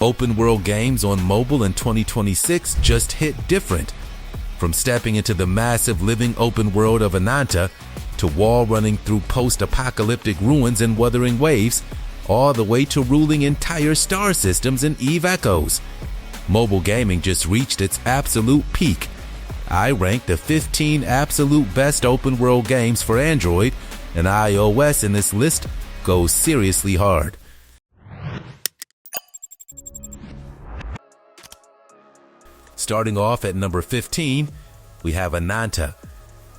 Open world games on mobile in 2026 just hit different. From stepping into the massive living open world of Ananta to wall running through post-apocalyptic ruins and Wuthering Waves, all the way to ruling entire star systems in Eve Echoes. Mobile gaming just reached its absolute peak. I rank the 15 absolute best open world games for Android, and iOS in this list goes seriously hard. Starting off at number 15, we have Ananta.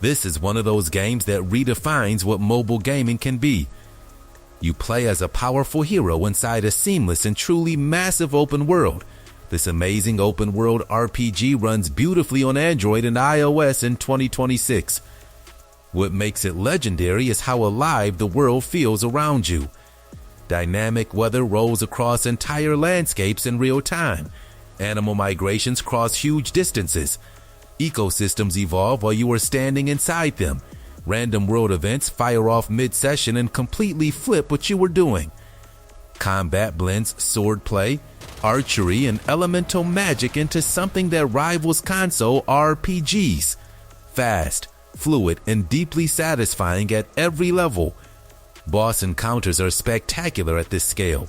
This is one of those games that redefines what mobile gaming can be. You play as a powerful hero inside a seamless and truly massive open world. This amazing open world RPG runs beautifully on Android and iOS in 2026. What makes it legendary is how alive the world feels around you. Dynamic weather rolls across entire landscapes in real time. Animal migrations cross huge distances. Ecosystems evolve while you are standing inside them. Random world events fire off mid-session and completely flip what you were doing. Combat blends swordplay, archery, and elemental magic into something that rivals console RPGs. Fast, fluid, and deeply satisfying at every level. Boss encounters are spectacular at this scale,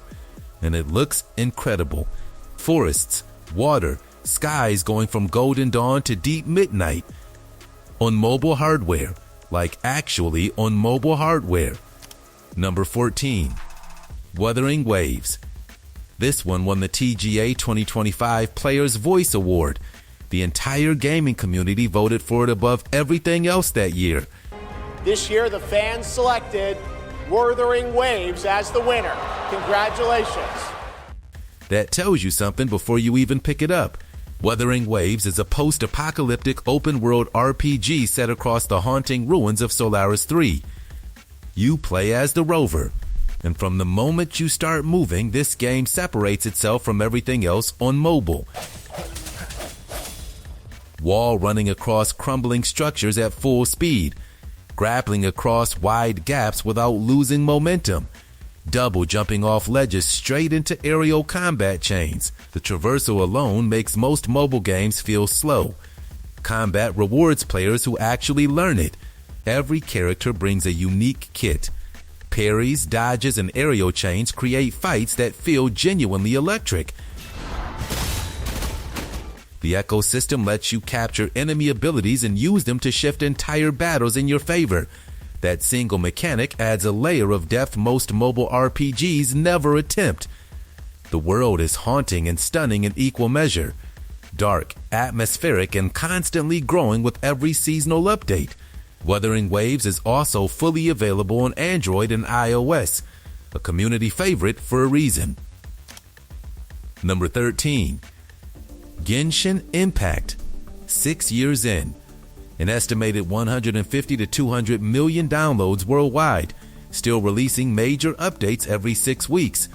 and it looks incredible. Forests, water, skies going from golden dawn to deep midnight. On mobile hardware, like actually on mobile hardware. Number 14, Wuthering Waves. This one won the TGA 2025 Players' Voice Award. The entire gaming community voted for it above everything else that year. This year, the fans selected Wuthering Waves as the winner. Congratulations. That tells you something before you even pick it up. Wuthering Waves is a post-apocalyptic open-world RPG set across the haunting ruins of Solaris 3. You play as the rover, and from the moment you start moving, this game separates itself from everything else on mobile. Wall running across crumbling structures at full speed, grappling across wide gaps without losing momentum, double jumping off ledges straight into aerial combat chains. The traversal alone makes most mobile games feel slow. Combat rewards players who actually learn it. Every character brings a unique kit. Parries, dodges, and aerial chains create fights that feel genuinely electric. The ecosystem lets you capture enemy abilities and use them to shift entire battles in your favor. That single mechanic adds a layer of depth most mobile RPGs never attempt. The world is haunting and stunning in equal measure. Dark, atmospheric, and constantly growing with every seasonal update. Wuthering Waves is also fully available on Android and iOS, a community favorite for a reason. Number 13, Genshin Impact. 6 years in. An estimated 150 to 200 million downloads worldwide, still releasing major updates every 6 weeks.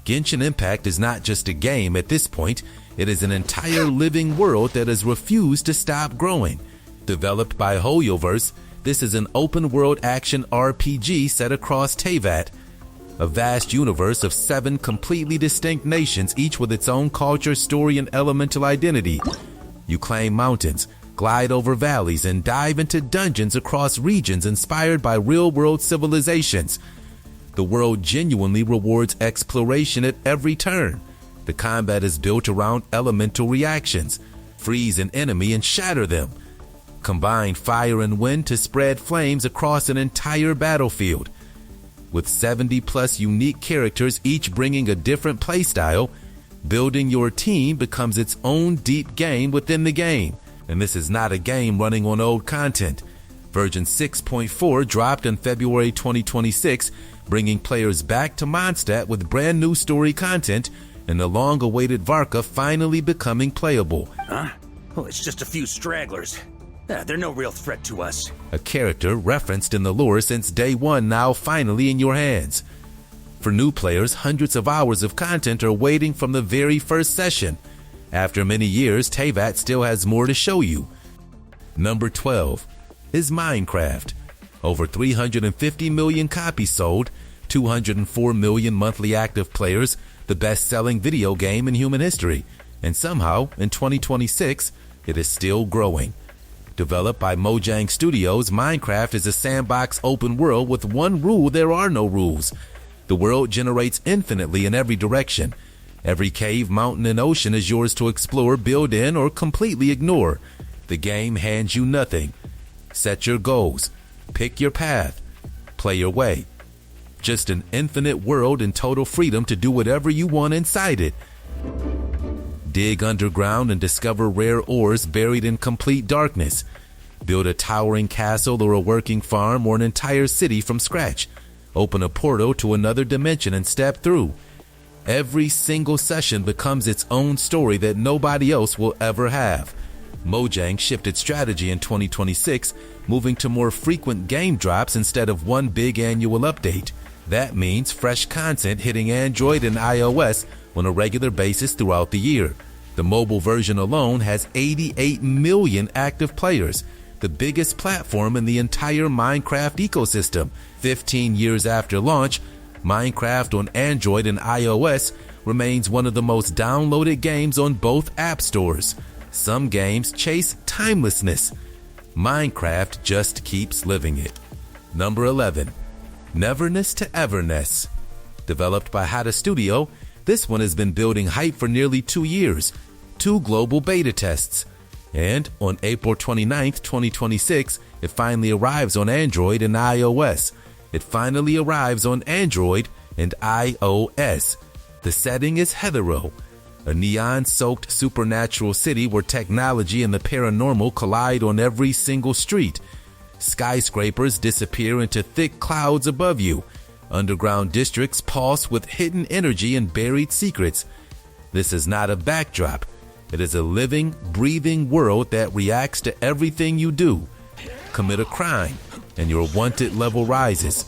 Genshin Impact is not just a game at this point, it is an entire living world that has refused to stop growing. Developed by Hoyoverse, this is an open-world action RPG set across Teyvat, a vast universe of 7 completely distinct nations, each with its own culture, story, and elemental identity. You climb mountains, glide over valleys, and dive into dungeons across regions inspired by real-world civilizations. The world genuinely rewards exploration at every turn. The combat is built around elemental reactions. Freeze an enemy and shatter them. Combine fire and wind to spread flames across an entire battlefield. With 70+ unique characters, each bringing a different playstyle, building your team becomes its own deep game within the game. And this is not a game running on old content. Version 6.4 dropped in February 2026, bringing players back to Mondstadt with brand new story content and the long-awaited Varka finally becoming playable. Huh? Oh, it's just a few stragglers. They're no real threat to us. A character referenced in the lore since day one, now finally in your hands. For new players, hundreds of hours of content are waiting from the very first session. After many years, Teyvat still has more to show you. Number 12 is Minecraft. Over 350 million copies sold, 204 million monthly active players, the best-selling video game in human history, and somehow, in 2026, it is still growing. Developed by Mojang Studios, Minecraft is a sandbox open world with one rule: there are no rules. The world generates infinitely in every direction. Every cave, mountain, and ocean is yours to explore, build in, or completely ignore. The game hands you nothing. Set your goals. Pick your path. Play your way. Just an infinite world and total freedom to do whatever you want inside it. Dig underground and discover rare ores buried in complete darkness. Build a towering castle or a working farm or an entire city from scratch. Open a portal to another dimension and step through. Every single session becomes its own story that nobody else will ever have. Mojang shifted strategy in 2026, moving to more frequent game drops instead of one big annual update. That means fresh content hitting Android and iOS on a regular basis throughout the year. The mobile version alone has 88 million active players, the biggest platform in the entire Minecraft ecosystem. 15 years after launch, Minecraft on Android and iOS remains one of the most downloaded games on both app stores. Some games chase timelessness. Minecraft just keeps living it. Number 11. Neverness to Everness. Developed by Hada Studio, this one has been building hype for nearly 2 years, 2 global beta tests. And on April 29th, 2026, it finally arrives on Android and iOS. It finally arrives on Android and iOS. The setting is Hetero, a neon-soaked supernatural city where technology and the paranormal collide on every single street. Skyscrapers disappear into thick clouds above you. Underground districts pulse with hidden energy and buried secrets. This is not a backdrop. It is a living, breathing world that reacts to everything you do. Commit a crime, and your wanted level rises.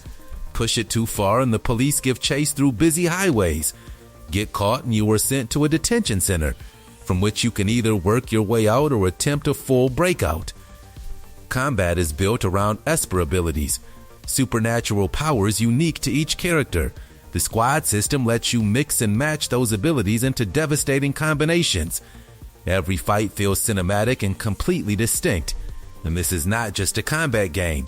Push it too far, and the police give chase through busy highways. Get caught, and you are sent to a detention center, from which you can either work your way out or attempt a full breakout. Combat is built around Esper abilities, supernatural powers unique to each character. The squad system lets you mix and match those abilities into devastating combinations. Every fight feels cinematic and completely distinct. And this is not just a combat game.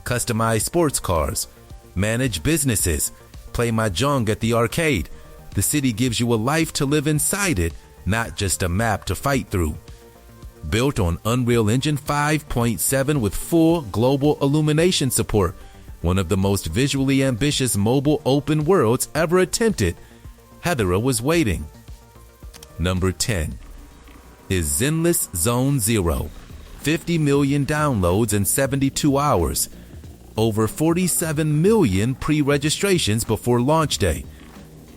Customize sports cars, manage businesses, play mahjong at the arcade. The city gives you a life to live inside it, not just a map to fight through. Built on Unreal Engine 5.7 with full global illumination support, one of the most visually ambitious mobile open worlds ever attempted, Hetero was waiting. Number 10 is Zenless Zone Zero. 50 million downloads in 72 hours. Over 47 million pre-registrations before launch day.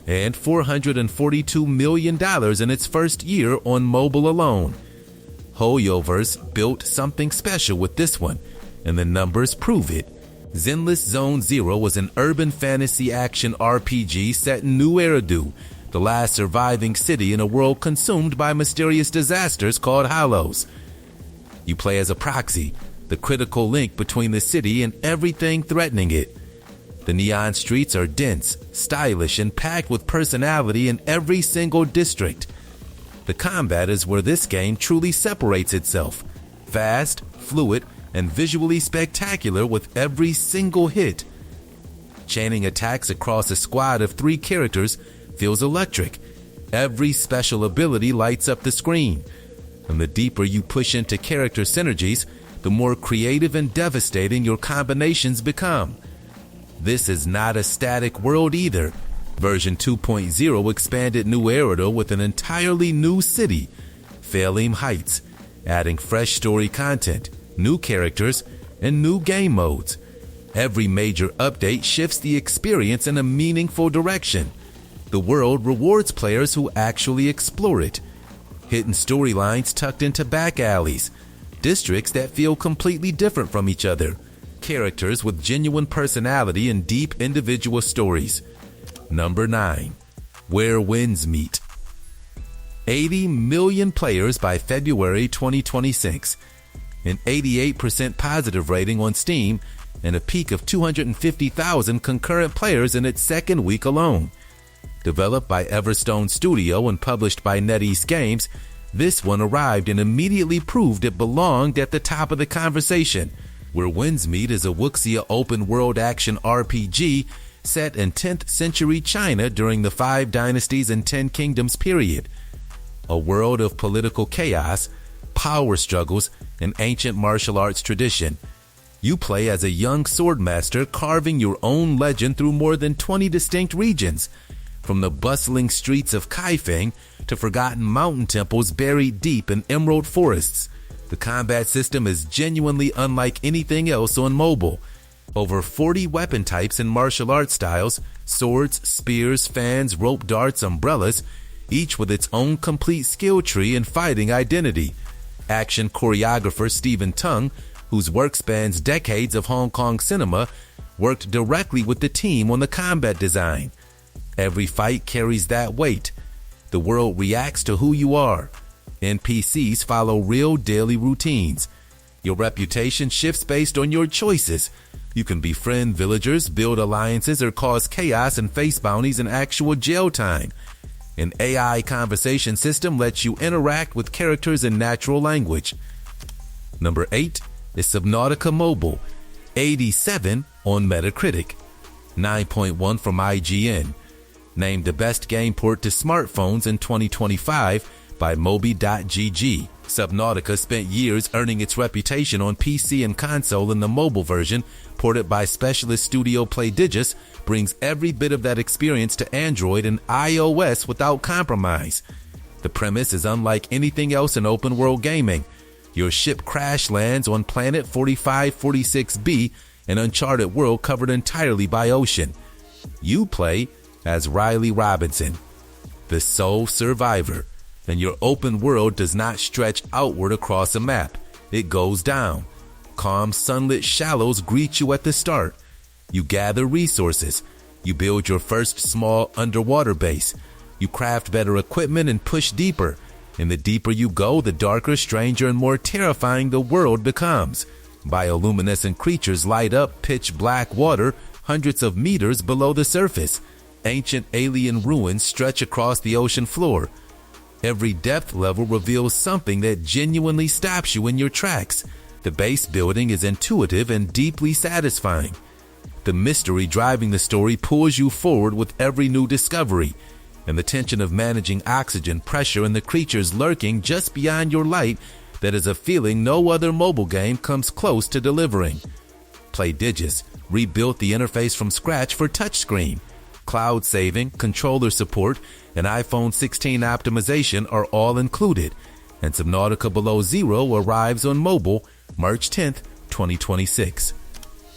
And $442 million in its first year on mobile alone. Hoyoverse built something special with this one, and the numbers prove it. Zenless Zone Zero was an urban fantasy action RPG set in New Eridu, the last surviving city in a world consumed by mysterious disasters called Hollows. You play as a proxy, the critical link between the city and everything threatening it. The neon streets are dense, stylish, and packed with personality in every single district. The combat is where this game truly separates itself. Fast, fluid, and visually spectacular with every single hit. Chaining attacks across a squad of 3 characters feels electric. Every special ability lights up the screen. And the deeper you push into character synergies, the more creative and devastating your combinations become. This is not a static world either. Version 2.0 expanded New Eridu with an entirely new city, Phalim Heights, adding fresh story content, new characters, and new game modes. Every major update shifts the experience in a meaningful direction. The world rewards players who actually explore it. Hidden storylines tucked into back alleys, districts that feel completely different from each other, characters with genuine personality and deep individual stories. Number 9. Where Winds Meet. 80 million players by February 2026, an 88% positive rating on Steam, and a peak of 250,000 concurrent players in its second week alone. Developed by Everstone Studio and published by NetEase Games, this one arrived and immediately proved it belonged at the top of the conversation. Where Winds Meet is a Wuxia open-world action RPG set in 10th century China during the 5 Dynasties and 10 Kingdoms period. A world of political chaos, power struggles, and ancient martial arts tradition. You play as a young swordmaster carving your own legend through more than 20 distinct regions, from the bustling streets of Kaifeng to forgotten mountain temples buried deep in emerald forests. The combat system is genuinely unlike anything else on mobile. Over 40 weapon types and martial arts styles, swords, spears, fans, rope darts, umbrellas, each with its own complete skill tree and fighting identity. Action choreographer Stephen Tung, whose work spans decades of Hong Kong cinema, worked directly with the team on the combat design. Every fight carries that weight. The world reacts to who you are. NPCs follow real daily routines. Your reputation shifts based on your choices. You can befriend villagers, build alliances, or cause chaos and face bounties in actual jail time. An AI conversation system lets you interact with characters in natural language. Number 8 is Subnautica Mobile, 87 on Metacritic, 9.1 from IGN. Named the best game port to smartphones in 2025 by Moby.gg. Subnautica spent years earning its reputation on PC and console, and the mobile version, ported by specialist studio Playdigious, brings every bit of that experience to Android and iOS without compromise. The premise is unlike anything else in open-world gaming. Your ship crash lands on planet 4546b, an uncharted world covered entirely by ocean. You play as Riley Robinson, the sole survivor, and your open world does not stretch outward across a map. It goes down. Calm sunlit shallows greet you at the start. You gather resources. You build your first small underwater base. You craft better equipment and push deeper. And the deeper you go, the darker, stranger, and more terrifying the world becomes. Bioluminescent creatures light up pitch black water hundreds of meters below the surface. Ancient alien ruins stretch across the ocean floor. Every depth level reveals something that genuinely stops you in your tracks. The base building is intuitive and deeply satisfying. The mystery driving the story pulls you forward with every new discovery, and the tension of managing oxygen pressure and the creatures lurking just beyond your light, that is a feeling no other mobile game comes close to delivering. Playdigious rebuilt the interface from scratch for touchscreen. Cloud saving, controller support, and iPhone 16 optimization are all included, and Subnautica Below Zero arrives on mobile March 10th, 2026.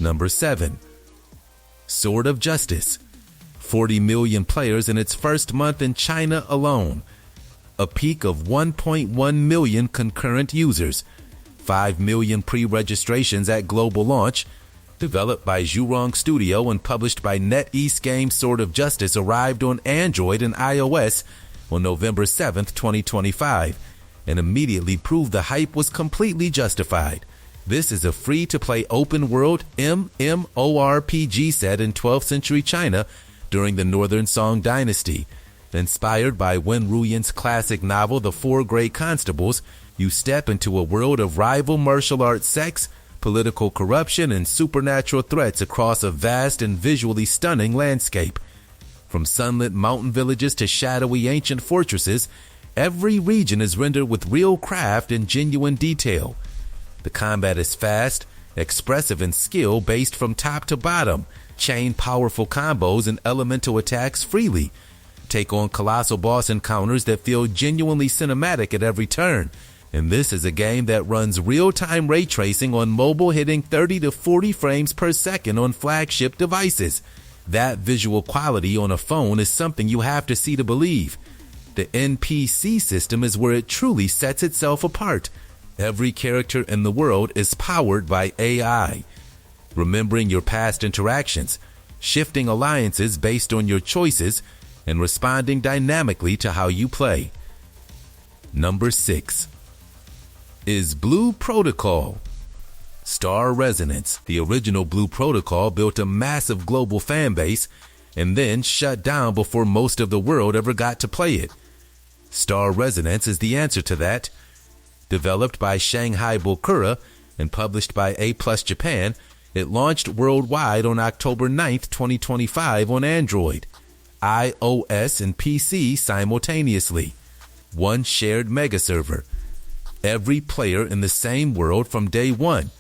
Number 7. Sword of Justice. 40 million players in its first month in China alone. A peak of 1.1 million concurrent users. 5 million pre-registrations at global launch. Developed by Zhurong Studio and published by NetEase Games, Sword of Justice arrived on Android and iOS on November 7th, 2025, and immediately proved the hype was completely justified. This is a free-to-play open-world MMORPG set in 12th century China during the Northern Song Dynasty. Inspired by Wen Ruyan's classic novel The Four Great Constables, you step into a world of rival martial arts sects, political corruption, and supernatural threats across a vast and visually stunning landscape. From sunlit mountain villages to shadowy ancient fortresses, every region is rendered with real craft and genuine detail. The combat is fast, expressive, and skill-based from top to bottom. Chain powerful combos and elemental attacks freely. Take on colossal boss encounters that feel genuinely cinematic at every turn. And this is a game that runs real-time ray tracing on mobile, hitting 30 to 40 frames per second on flagship devices. That visual quality on a phone is something you have to see to believe. The NPC system is where it truly sets itself apart. Every character in the world is powered by AI. Remembering your past interactions, shifting alliances based on your choices, and responding dynamically to how you play. Number 6 is Blue Protocol. Star Resonance, the original Blue Protocol, built a massive global fan base, and then shut down before most of the world ever got to play it. Star Resonance is the answer to that. Developed by Shanghai Bokura and published by A+ Japan, it launched worldwide on October 9th, 2025 on Android, iOS, and PC simultaneously. One shared mega server. Every player in the same world from day one.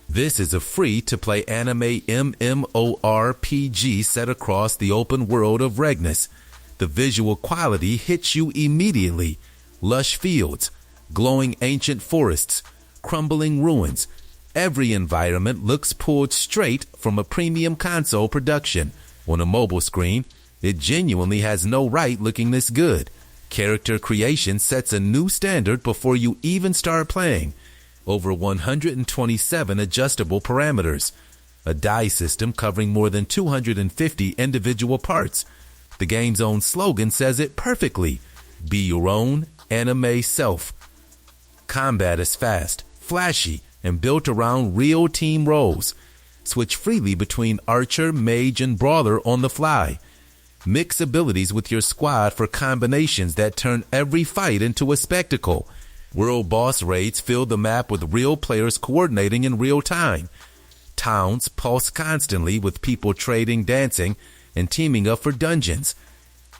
This is a free-to-play anime MMORPG set across the open world of Everness. The visual quality hits you immediately. Lush fields, glowing ancient forests, crumbling ruins. Every environment looks pulled straight from a premium console production. On a mobile screen, it genuinely has no right looking this good. Character creation sets a new standard before you even start playing. Over 127 adjustable parameters. A die system covering more than 250 individual parts. The game's own slogan says it perfectly. Be your own anime self. Combat is fast, flashy, and built around real team roles. Switch freely between archer, mage, and brawler on the fly. Mix abilities with your squad for combinations that turn every fight into a spectacle. World boss raids fill the map with real players coordinating in real time. Towns pulse constantly with people trading, dancing, and teaming up for dungeons.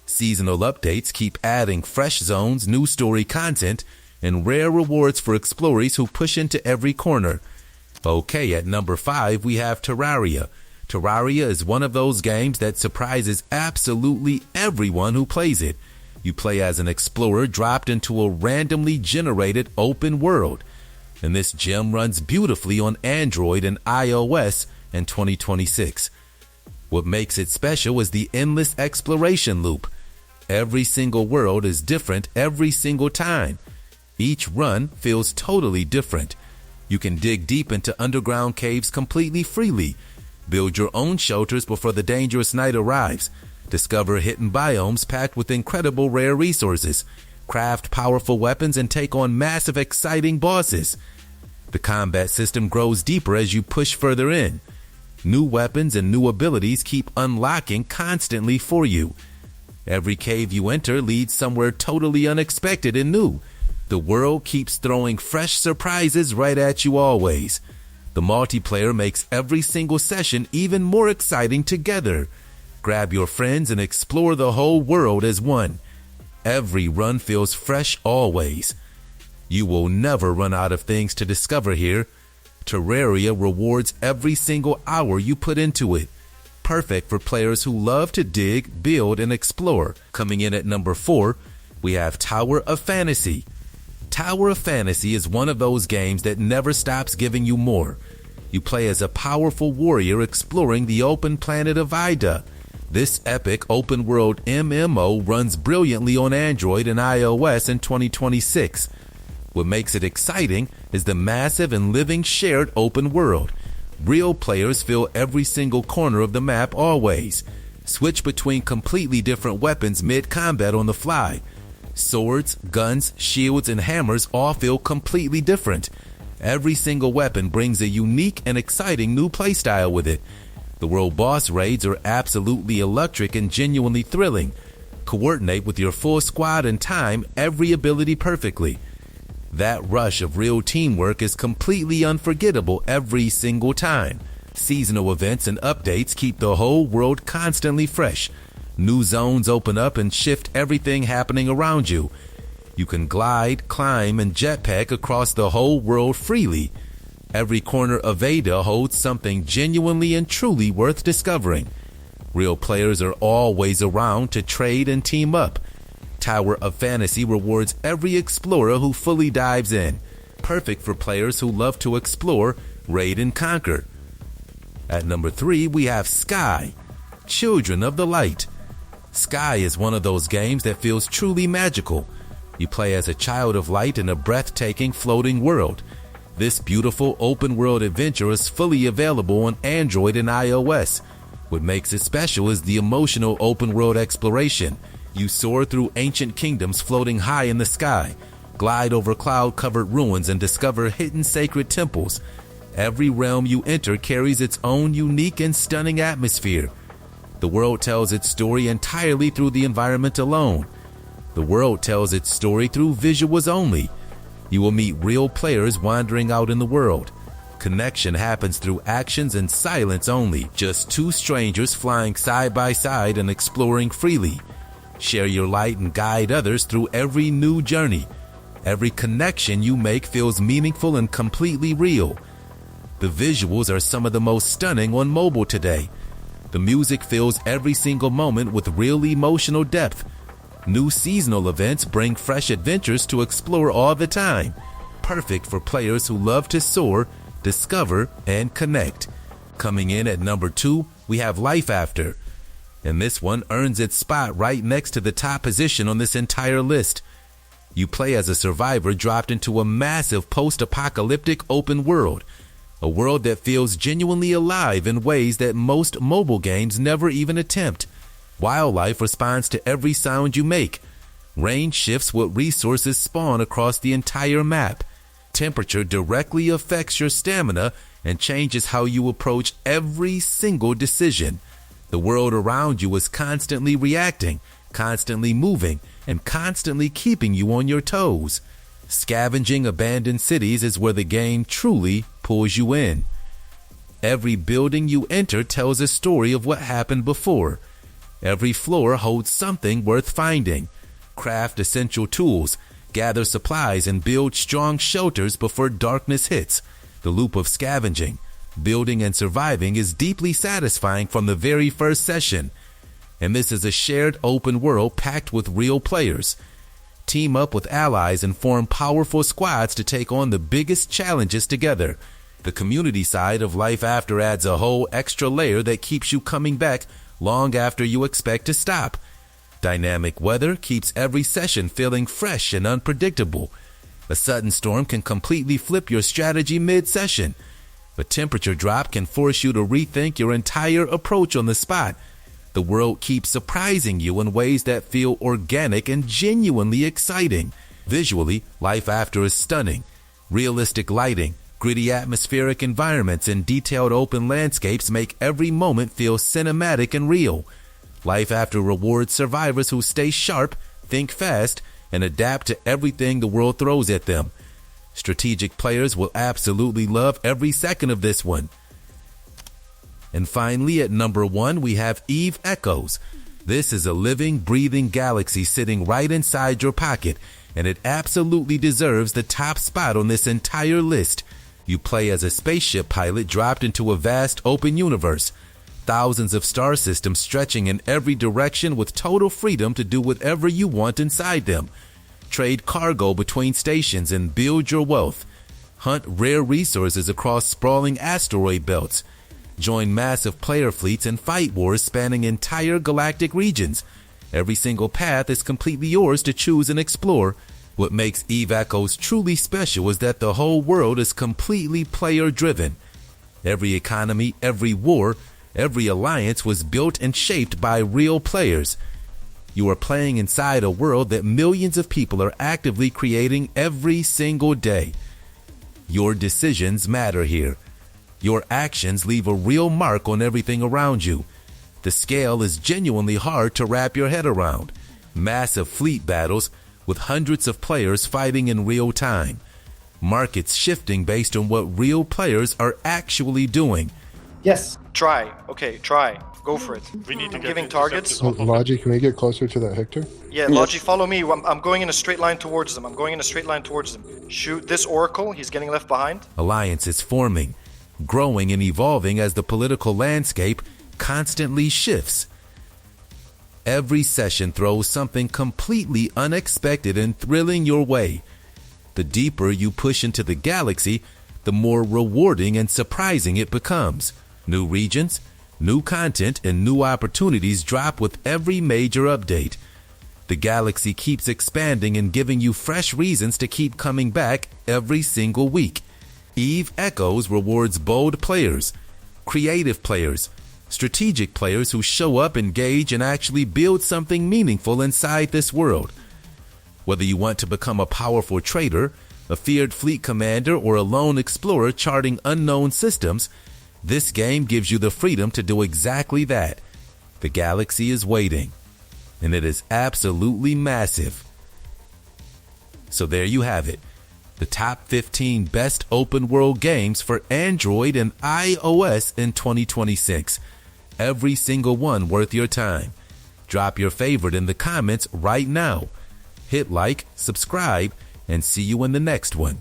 Seasonal updates keep adding fresh zones, new story content, and rare rewards for explorers who push into every corner. Okay, at number 5 we have Terraria. Terraria is one of those games that surprises absolutely everyone who plays it. You play as an explorer dropped into a randomly generated open world. And this gem runs beautifully on Android and iOS in 2026. What makes it special is the endless exploration loop. Every single world is different every single time. Each run feels totally different. You can dig deep into underground caves completely freely. Build your own shelters before the dangerous night arrives. Discover hidden biomes packed with incredible rare resources. Craft powerful weapons and take on massive, exciting bosses. The combat system grows deeper as you push further in. New weapons and new abilities keep unlocking constantly for you. Every cave you enter leads somewhere totally unexpected and new. The world keeps throwing fresh surprises right at you always. The multiplayer makes every single session even more exciting together. Grab your friends and explore the whole world as one. Every run feels fresh always. You will never run out of things to discover here. Terraria rewards every single hour you put into it. Perfect for players who love to dig, build, and explore. Coming in at number 4, we have Tower of Fantasy. Tower of Fantasy is one of those games that never stops giving you more. You play as a powerful warrior exploring the open planet of Ida. This epic open-world MMO runs brilliantly on Android and iOS in 2026. What makes it exciting is the massive and living shared open world. Real players fill every single corner of the map always. Switch between completely different weapons mid-combat on the fly. Swords, guns, shields, and hammers all feel completely different. Every single weapon brings a unique and exciting new playstyle with it. The world boss raids are absolutely electric and genuinely thrilling. Coordinate with your full squad and time every ability perfectly. That rush of real teamwork is completely unforgettable every single time. Seasonal events and updates keep the whole world constantly fresh. New zones open up and shift everything happening around you. You can glide, climb, and jetpack across the whole world freely. Every corner of Ada holds something genuinely and truly worth discovering. Real players are always around to trade and team up. Tower of Fantasy rewards every explorer who fully dives in. Perfect for players who love to explore, raid, and conquer. At number 3, we have Sky, Children of the Light. Sky is one of those games that feels truly magical. You play as a child of light in a breathtaking floating world. This beautiful open-world adventure is fully available on Android and iOS. What makes it special is the emotional open-world exploration. You soar through ancient kingdoms floating high in the sky, glide over cloud-covered ruins, and discover hidden sacred temples. Every realm you enter carries its own unique and stunning atmosphere. The world tells its story entirely through the environment alone. The world tells its story through visuals only. You will meet real players wandering out in the world. Connection happens through actions and silence only. Just two strangers flying side by side and exploring freely. Share your light and guide others through every new journey. Every connection you make feels meaningful and completely real. The visuals are some of the most stunning on mobile today. The music fills every single moment with real emotional depth. New seasonal events bring fresh adventures to explore all the time. Perfect for players who love to soar, discover, and connect. Coming in at number 2, we have LifeAfter. And this one earns its spot right next to the top position on this entire list. You play as a survivor dropped into a massive post-apocalyptic open world. A world that feels genuinely alive in ways that most mobile games never even attempt. Wildlife responds to every sound you make. Rain shifts what resources spawn across the entire map. Temperature directly affects your stamina and changes how you approach every single decision. The world around you is constantly reacting, constantly moving, and constantly keeping you on your toes. Scavenging abandoned cities is where the game truly pulls you in. Every building you enter tells a story of what happened before. Every floor holds something worth finding. Craft essential tools, gather supplies, and build strong shelters before darkness hits. The loop of scavenging, building, and surviving is deeply satisfying from the very first session. And this is a shared open world packed with real players. Team up with allies and form powerful squads to take on the biggest challenges together. The community side of LifeAfter adds a whole extra layer that keeps you coming back long after you expect to stop. Dynamic weather keeps every session feeling fresh and unpredictable. A sudden storm can completely flip your strategy mid-session. A temperature drop can force you to rethink your entire approach on the spot. The world keeps surprising you in ways that feel organic and genuinely exciting. Visually, LifeAfter is stunning. Realistic lighting, gritty atmospheric environments, and detailed open landscapes make every moment feel cinematic and real. LifeAfter rewards survivors who stay sharp, think fast, and adapt to everything the world throws at them. Strategic players will absolutely love every second of this one. And finally, at number 1, we have Eve Echoes. This is a living, breathing galaxy sitting right inside your pocket, and it absolutely deserves the top spot on this entire list. You play as a spaceship pilot dropped into a vast open universe. Thousands of star systems stretching in every direction with total freedom to do whatever you want inside them. Trade cargo between stations and build your wealth. Hunt rare resources across sprawling asteroid belts. Join massive player fleets and fight wars spanning entire galactic regions. Every single path is completely yours to choose and explore. What makes Eve Echoes truly special is that the whole world is completely player-driven. Every economy, every war, every alliance was built and shaped by real players. You are playing inside a world that millions of people are actively creating every single day. Your decisions matter here. Your actions leave a real mark on everything around you. The scale is genuinely hard to wrap your head around. Massive fleet battles with hundreds of players fighting in real time. Markets shifting based on what real players are actually doing. Yes. Try. Okay, try. Go for it. We need to I'm get giving interceptors targets. off of it. Logi, can we get closer to that Hector? Yeah, Logi, follow me. I'm going in a straight line towards them. I'm going in a straight line towards them. Shoot this Oracle. He's getting left behind. Alliances forming, growing and evolving as the political landscape constantly shifts. Every session throws something completely unexpected and thrilling your way. The deeper you push into the galaxy, the more rewarding and surprising it becomes. New regions, new content, and new opportunities drop with every major update. The galaxy keeps expanding and giving you fresh reasons to keep coming back every single week. Eve Echoes rewards bold players, creative players, strategic players who show up, engage, and actually build something meaningful inside this world. Whether you want to become a powerful trader, a feared fleet commander, or a lone explorer charting unknown systems, this game gives you the freedom to do exactly that. The galaxy is waiting, and it is absolutely massive. So there you have it. The top 15 best open world games for Android and iOS in 2026. Every single one worth your time. Drop your favorite in the comments right now. Hit like, subscribe, and see you in the next one.